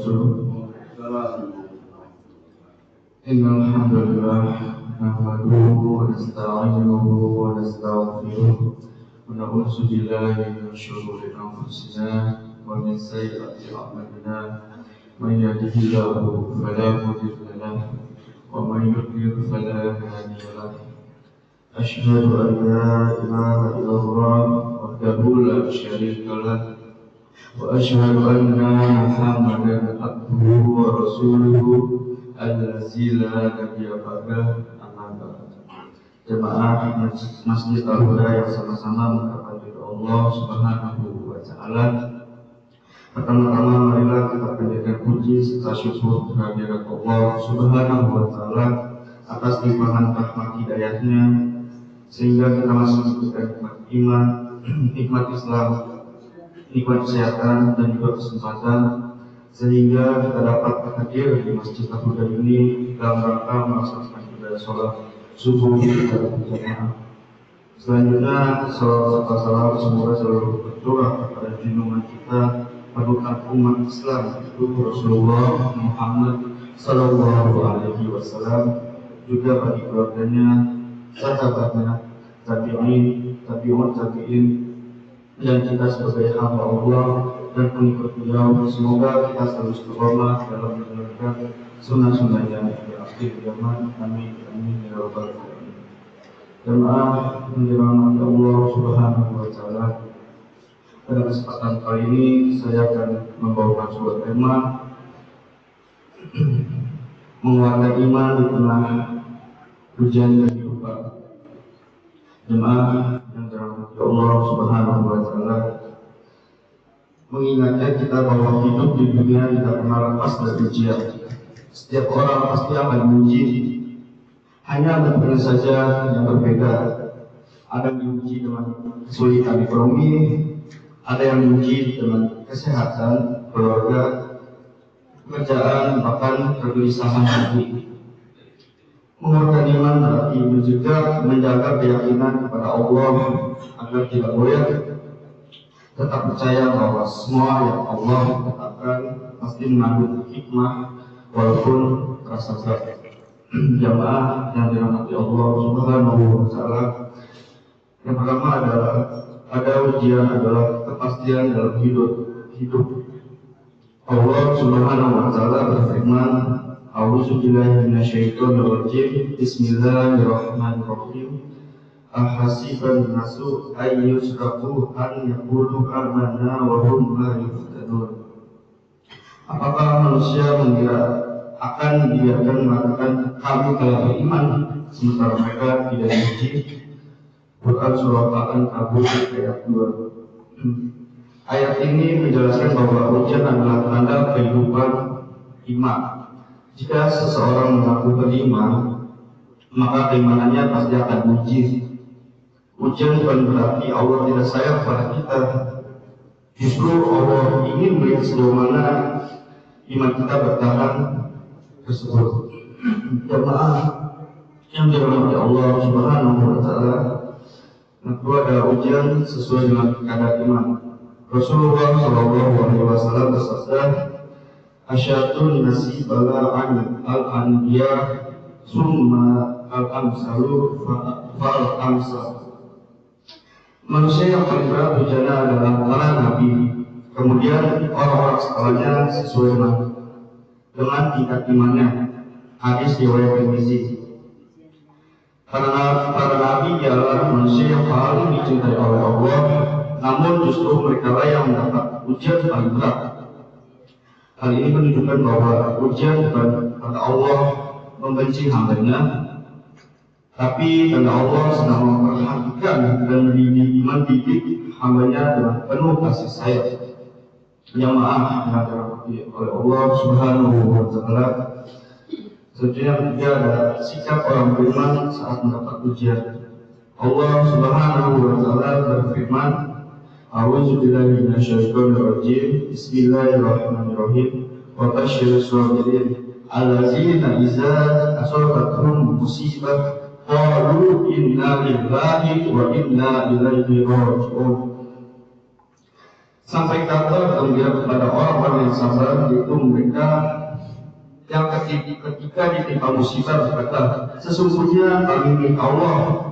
إن الحمد لله نحمده ونستعينه ونستغفره ونعوذ بالله من شرور أنفسنا ومن سيئات أعمالنا من يهده الله فلا مضل له ومن يضلل فلا هادي له أشهد أن لا إله إلا الله وحده لا شريك له وأشهد أن محمدا عبده ورسوله الذي لا نبي بعده. Amma ba'd. Jemaah Masjid Al-Huda yang sama-sama mengabdi Allah Subhanahu wa taala. Pertama-tama marilah kita panjatkan puji serta syukur kehadirat Allah Subhanahu wa taala atas limpahan rahmat hidayahnya sehingga kita masih diberikan nikmat iman, nikmat Islam, nikmat kesehatan dan juga kesempatan sehingga kita dapat hadir di Masjid Al-Huda ini dalam rangka melaksanakan ibadah sholat subuh secara berjamaah. Selanjutnya salawat serta salam semoga selalu tercurah kepada junjungan kita panutan umat Islam itu Rasulullah Muhammad Sallallahu Alaihi Wasallam, juga bagi keluarganya, sahabatnya, tabi'un, dan kita sebagai hamba Allah dan pengikut beliau. Semoga kita selalu istiqomah dalam menjalankan sunnah-sunnahnya di akhir zaman. Amin amin ya rabbal alamin. Jemaah yang dirahmati Allah Subhanahu wa taala, pada kesempatan kali ini saya akan membawakan sebuah tema menguatkan iman di tengah hujan dan duka. Jemaah yang dirahmati Allah Subhanahu wa taala, mengingatkan kita bahwa hidup di dunia tidak pernah lepas dari ujian. Setiap orang pasti akan diuji, hanya bentuknya saja yang berbeda. Ada yang diuji dengan kesulitan ekonomi, ada yang diuji dengan kesehatan, keluarga, pekerjaan, bahkan kegelisahan hati. Menguatkan iman berarti juga menjaga keyakinan kepada Allah agar tidak goyah, tetap percaya bahwa semua yang Allah tetapkan pasti mengandung hikmah walaupun terasa berat. Jamaah yang dirahmati Allah Subhanahu wa taala, yang pertama adalah ada ujian adalah kepastian dalam hidup. Allah Subhanahu wa taala berfirman, A'udzubillahi minasyaitonir rajim. Bismillahirrahmanirrahim. Ahasiban nasu ayyusraku an yaqulu amanna wa hum la yuftanun. Apakah manusia mengira akan dibiarkan mengatakan kami telah beriman sementara mereka tidak diuji? Quran surah Al-Ankabut ayat 2. Ayat ini menjelaskan bahwa ujian adalah tanda kehidupan iman. Jika seseorang mengaku beriman, maka keimanannya pasti akan diuji. Ujian bukan berarti Allah tidak sayang kepada kita. Justru Allah ingin melihat sejauh mana iman kita bertahan tersebut. Jemaah yang dirahmati Allah Subhanahu wa taala, itu adalah ujian sesuai dengan kadar iman. Rasulullah Shallallahu Alaihi Wasallam bersabda, Asyatun nasi bala'an al-anbiya summa al-amsalu fa'al-amsal. Manusia yang paling berat ujiannya adalah para nabi, kemudian orang-orang setelahnya sesuai dengan tingkat imannya. Hadis riwayat Tirmizi. Para nabi ialah manusia yang paling dicintai oleh Allah, namun justru mereka lah yang mendapat ujian paling berat. Hal ini menunjukkan bahwa ujian bukan kata Allah membenci hambanya, tapi tanda Allah sedang memperhatikan dan mendidik hambanya dengan penuh kasih sayang. Jamaah yang dirahmati oleh Allah Subhanahu wa taala, selanjutnya yang ketiga ada sikap orang beriman saat mendapat ujian. Allah Subhanahu wa taala berfirman, A'udzubillahi minasyaitonir rajim. Bismillahirrahmanirrahim. Wa basyyiris sabirin allazina idza asabatuhum musibah qalu inna lillahi wa inna ilaihi raji'un. Sampai kabar gembira kepada orang-orang yang sabar, yaitu mereka yang ketika ditimpa musibah berkata, sesungguhnya kami milik Allah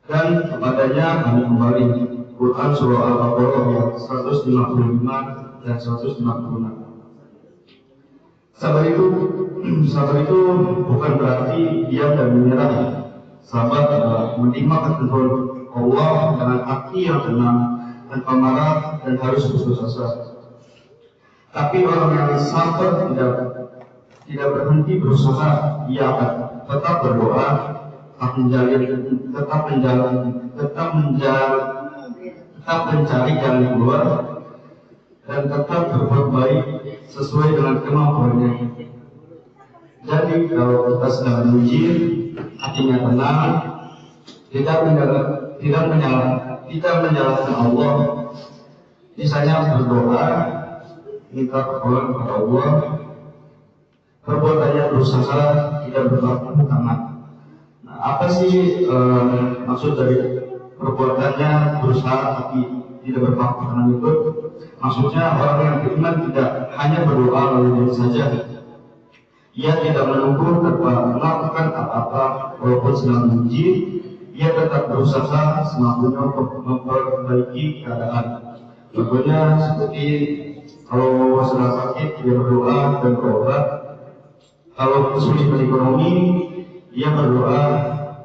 dan kepadanya kami kembali. Quran Surah Al-Baqarah ayat 155 dan 156. Sabar itu bukan berarti diam dan menyerah. Sabar adalah menerima ketentuan Allah dengan hati yang tenang, tanpa marah dan harus putus asa. Tapi orang yang sabar tidak berhenti berusaha, ia akan tetap berdoa, tetap mencari jalan keluar, dan tetap berbuat baik sesuai dengan kemampuannya. Jadi kalau kita sedang diuji, hatinya tenang, tidak menyalahkan Allah, misalnya berdoa, minta pertolongan kepada Allah, perbuatannya berusaha, tidak berpangku tangan. Nah, apa sih maksud dari perbuatannya berusaha tapi tidak berpangku tangan itu? Maksudnya orang yang beriman tidak hanya berdoa lalu diam saja. Ia tidak menunggu tanpa melakukan apa-apa walaupun sedang diuji. Ia tetap berusaha semampunya untuk memperbaiki keadaan. Contohnya seperti kalau sedang sakit, dia berdoa dan berobat. Kalau kesulitan ekonomi, ia berdoa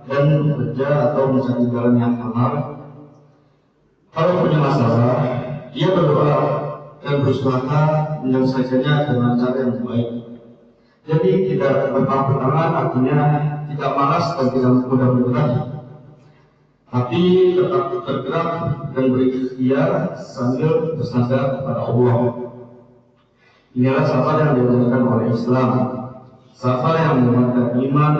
dan bekerja atau mencari jalan yang halal. Kalau punya masalah, ia berdoa dan berusaha menyelesaikannya dengan cara yang baik. Jadi tidak berpangku tangan artinya tidak malas dan tidak mudah menyerah, tapi tetap bergerak dan berikhtiar sambil bersandar kepada Allah. Inilah sabar yang diajarkan oleh Islam. Sabar yang menguatkan iman,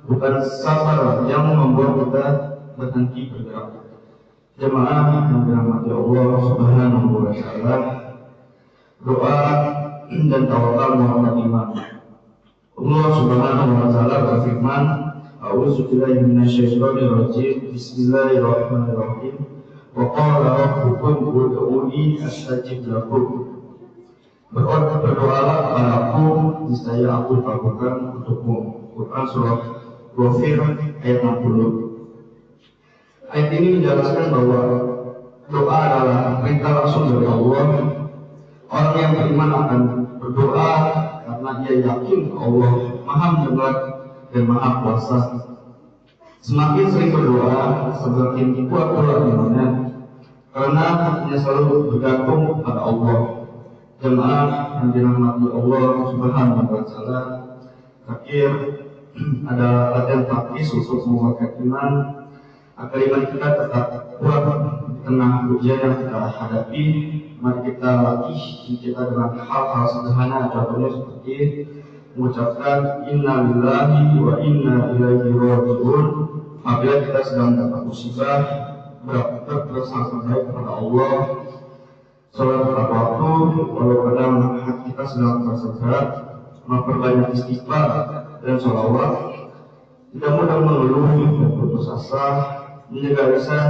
bukan sabar yang membuat kita berhenti bergerak. Jemaah yang dirahmati Allah Subhanahu wa Ta'ala, doa dan tawakal menguatkan iman. Allah Subhanahu wa Ta'ala berfirman, A'udzubillahi minasyaitonir rajim. Bismillahirrahmanirrahim. Wa qala rabbukum ud'uni astajib lakum. Berdoalah kepadaku, niscaya aku kabulkan untukmu. Quran Surah Ghafir ayat 60. Ayat ini menjelaskan bahwa doa adalah perintah langsung dari Allah. Orang yang beriman akan berdoa karena ia yakin Allah Maha mendengar dan Maha Kuasa. Semakin sering berdoa, semakin kuat pula imannya, karena hatinya selalu bergantung kepada Allah. Jemaah yang dirahmati Allah Subhanahu wa Ta'ala, terakhir ada latihan praktis untuk menguatkan iman agar iman kita tetap kuat di tengah ujian yang kita hadapi. Mari kita latih kita dengan hal-hal sederhana, contohnya seperti mengucapkan Inna lillahi wa inna ilaihi raji'un apabila kita sedang mendapat musibah, berprasangka baik kepada Allah. Sholat tepat waktu, walau kadang hati kita sedang merasa berat, memperbanyak istighfar dan sholawat, tidak mudah mengeluh dan putus asa, menjaga lisan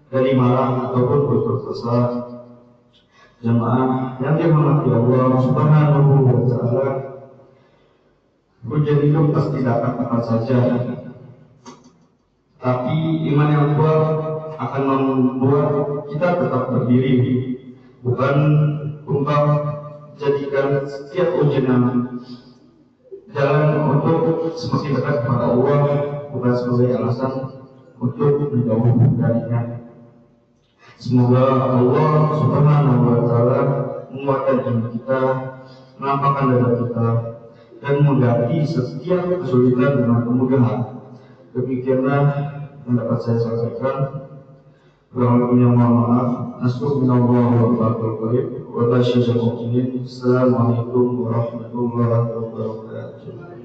dari marah ataupun putus asa. Jemaah yang dirahmati Allah Subhanahu wa Ta'ala, ujian hidup pasti datang kapan saja, tapi iman yang kuat akan membuat kita tetap berdiri. Bukan untuk jadikan setiap ujian yang jalan untuk semakin dekat kepada Allah, bukan sebagai alasan untuk menjauh darinya. Semoga Allah Subhanahu wa Ta'ala menguatkan iman kita, menampakkan dada kita, dan mengganti setiap kesulitan dengan kemudahan. Demikianlah yang dapat saya sampaikan. Kurang lebihnya mohon maaf. Assalamualaikum warahmatullahi wabarakatuh. Assalamualaikum warahmatullahi wabarakatuh.